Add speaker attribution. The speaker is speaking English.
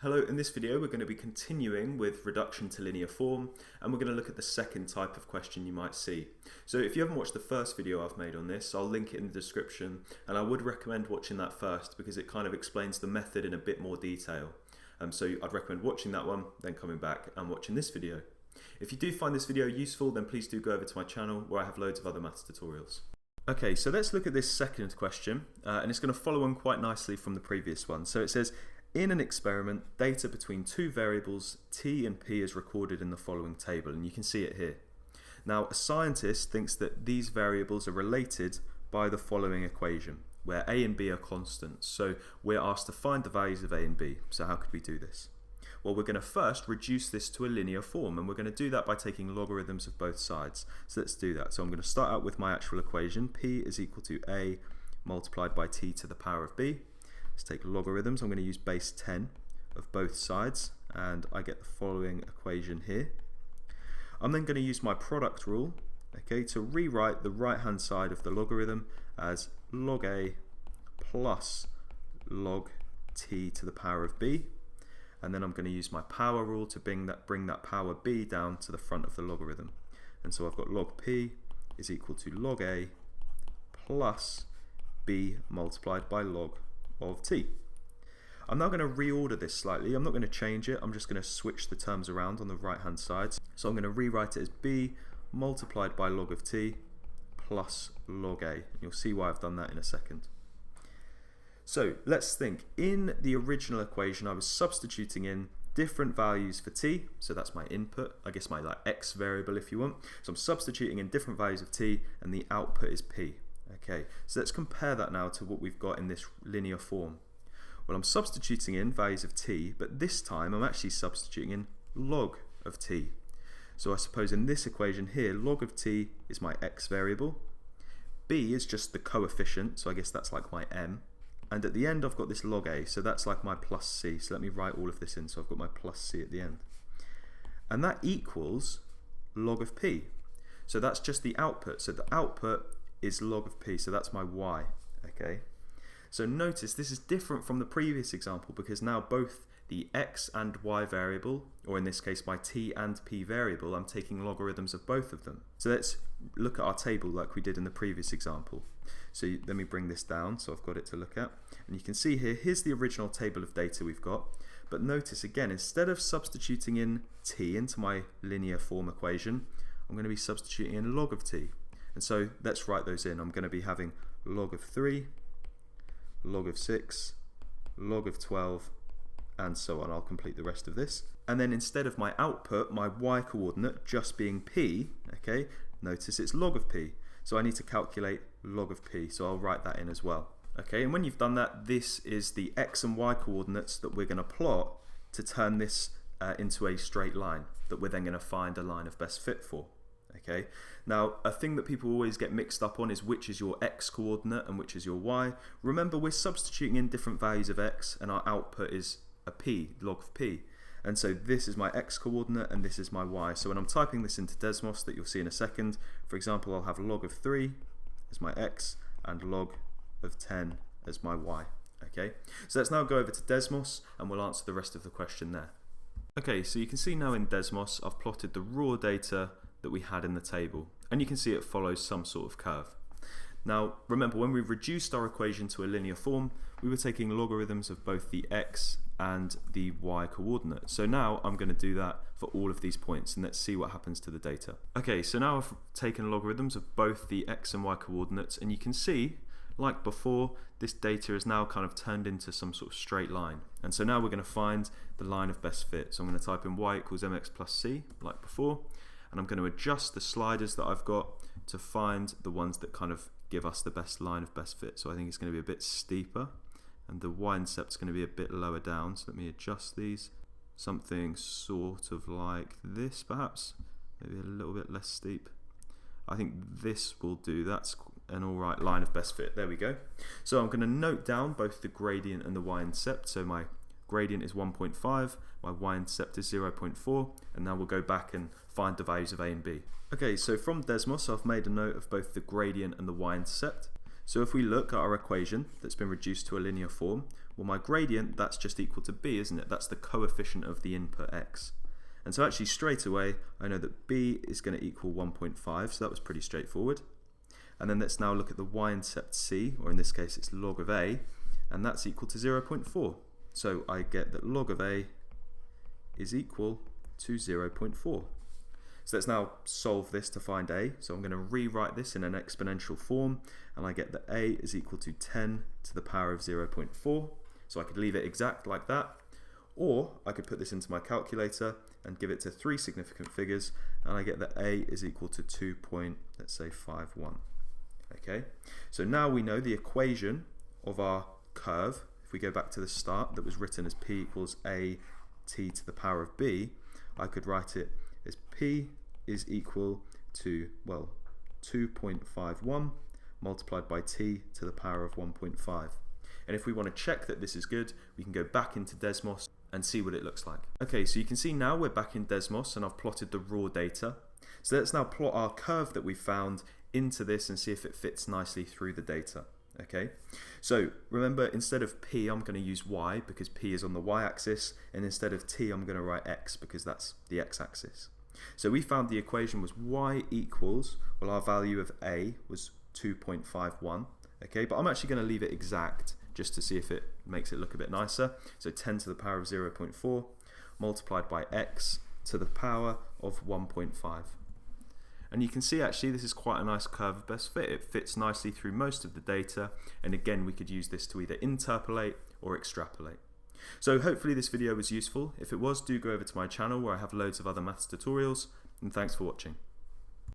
Speaker 1: Hello, in this video we're going to be continuing with reduction to linear form, and we're going to look at the second type of question you might see. So if you haven't watched the first video I've made on this, I'll link it in the description, and I would recommend watching that first because it kind of explains the method in a bit more detail. So I'd recommend watching that one, then coming back and watching this video. If you do find this video useful, then please do go over to my channel where I have loads of other maths tutorials. Okay, so let's look at this second question, and it's going to follow on quite nicely from the previous one. So it says, in an experiment, data between two variables, t and p, is recorded in the following table, and you can see it here. Now, a scientist thinks that these variables are related by the following equation, where a and b are constants. So we're asked to find the values of a and b. So how could we do this? Well, we're going to first reduce this to a linear form, and we're going to do that by taking logarithms of both sides. So let's do that. So I'm going to start out with my actual equation. P is equal to a multiplied by t to the power of b. Let's take logarithms. I'm going to use base 10 of both sides, and I get the following equation here. I'm then going to use my product rule, okay, to rewrite the right hand side of the logarithm as log a plus log t to the power of b, and then I'm going to use my power rule to bring that power b down to the front of the logarithm. And so I've got log p is equal to log a plus b multiplied by log of t. I'm now going to reorder this slightly. I'm not going to change it. I'm just going to switch the terms around on the right hand side. So I'm going to rewrite it as b multiplied by log of t plus log a. You'll see why I've done that in a second. So let's think. In the original equation, I was substituting in different values for t. So that's my input, I guess my x variable if you want. So I'm substituting in different values of t, and the output is p. Okay, so let's compare that now to what we've got in this linear form. Well, I'm substituting in values of t, but this time I'm actually substituting in log of t. So I suppose in this equation here, log of t is my x variable, b is just the coefficient, so I guess that's like my m, and at the end I've got this log a, so that's like my plus c. So let me write all of this in, so I've got my plus c at the end. And that equals log of p. So that's just the output, so the output is log of p, so that's my y. Okay, so notice this is different from the previous example because now both the x and y variable, or in this case my t and p variable, I'm taking logarithms of both of them. So let's look at our table like we did in the previous example. So let me bring this down so I've got it to look at, and you can see here, here's the original table of data we've got, but notice again, instead of substituting in t into my linear form equation, I'm going to be substituting in log of t. And so let's write those in. I'm going to be having log of 3, log of 6, log of 12, and so on. I'll complete the rest of this. And then instead of my output, my y coordinate just being p, okay, notice it's log of p. So I need to calculate log of p. So I'll write that in as well. Okay, and when you've done that, this is the x and y coordinates that we're going to plot to turn this into a straight line that we're then going to find a line of best fit for. Okay, now a thing that people always get mixed up on is which is your x coordinate and which is your y. Remember, we're substituting in different values of x, and our output is a p, log of p. And so this is my x coordinate and this is my y. So when I'm typing this into Desmos, that you'll see in a second, for example, I'll have log of 3 as my x and log of 10 as my y. Okay, so let's now go over to Desmos and we'll answer the rest of the question there. Okay, so you can see now in Desmos I've plotted the raw data that we had in the table, and you can see it follows some sort of curve. Now remember, when we reduced our equation to a linear form, we were taking logarithms of both the x and the y coordinate. So now I'm going to do that for all of these points, and let's see what happens to the data. Okay, so now I've taken logarithms of both the x and y coordinates, and you can see, like before, this data is now kind of turned into some sort of straight line. And so now we're going to find the line of best fit. So I'm going to type in y equals mx plus c, like before, and I'm going to adjust the sliders that I've got to find the ones that kind of give us the best line of best fit. So I think it's going to be a bit steeper, and the y-intercept is going to be a bit lower down. So let me adjust these. Something sort of like this, perhaps. Maybe a little bit less steep. I think this will do. That's an alright line of best fit. There we go. So I'm going to note down both the gradient and the y-intercept. So my gradient is 1.5, my y-intercept is 0.4, and now we'll go back and find the values of a and b. Okay, so from Desmos I've made a note of both the gradient and the y-intercept. So if we look at our equation that's been reduced to a linear form, Well, my gradient, that's just equal to b, isn't it? That's the coefficient of the input x. And so actually straight away, I know that b is going to equal 1.5, so that was pretty straightforward. And then let's now look at the y-intercept c, or in this case it's log of a, and that's equal to 0.4. So I get that log of a is equal to 0.4. So let's now solve this to find a. So I'm going to rewrite this in an exponential form, and I get that a is equal to 10 to the power of 0.4. So I could leave it exact like that, or I could put this into my calculator and give it to 3 significant figures, and I get that a is equal to 2.51. Okay, so now we know the equation of our curve. If we go back to the start, that was written as p equals a t to the power of b, I could write it as p is equal to, well, 2.51 multiplied by t to the power of 1.5. And if we want to check that this is good, we can go back into Desmos and see what it looks like. Okay, so you can see now we're back in Desmos and I've plotted the raw data. So let's now plot our curve that we found into this and see if it fits nicely through the data. Okay, so remember, instead of p, I'm going to use y because p is on the y-axis, and instead of t, I'm going to write x because that's the x-axis. So we found the equation was y equals, well, our value of a was 2.51. Okay, but I'm actually going to leave it exact just to see if it makes it look a bit nicer. So 10 to the power of 0.4 multiplied by x to the power of 1.5. And you can see actually this is quite a nice curve of best fit. It fits nicely through most of the data, and again we could use this to either interpolate or extrapolate. So hopefully this video was useful. If it was, do go over to my channel where I have loads of other maths tutorials, and thanks for watching.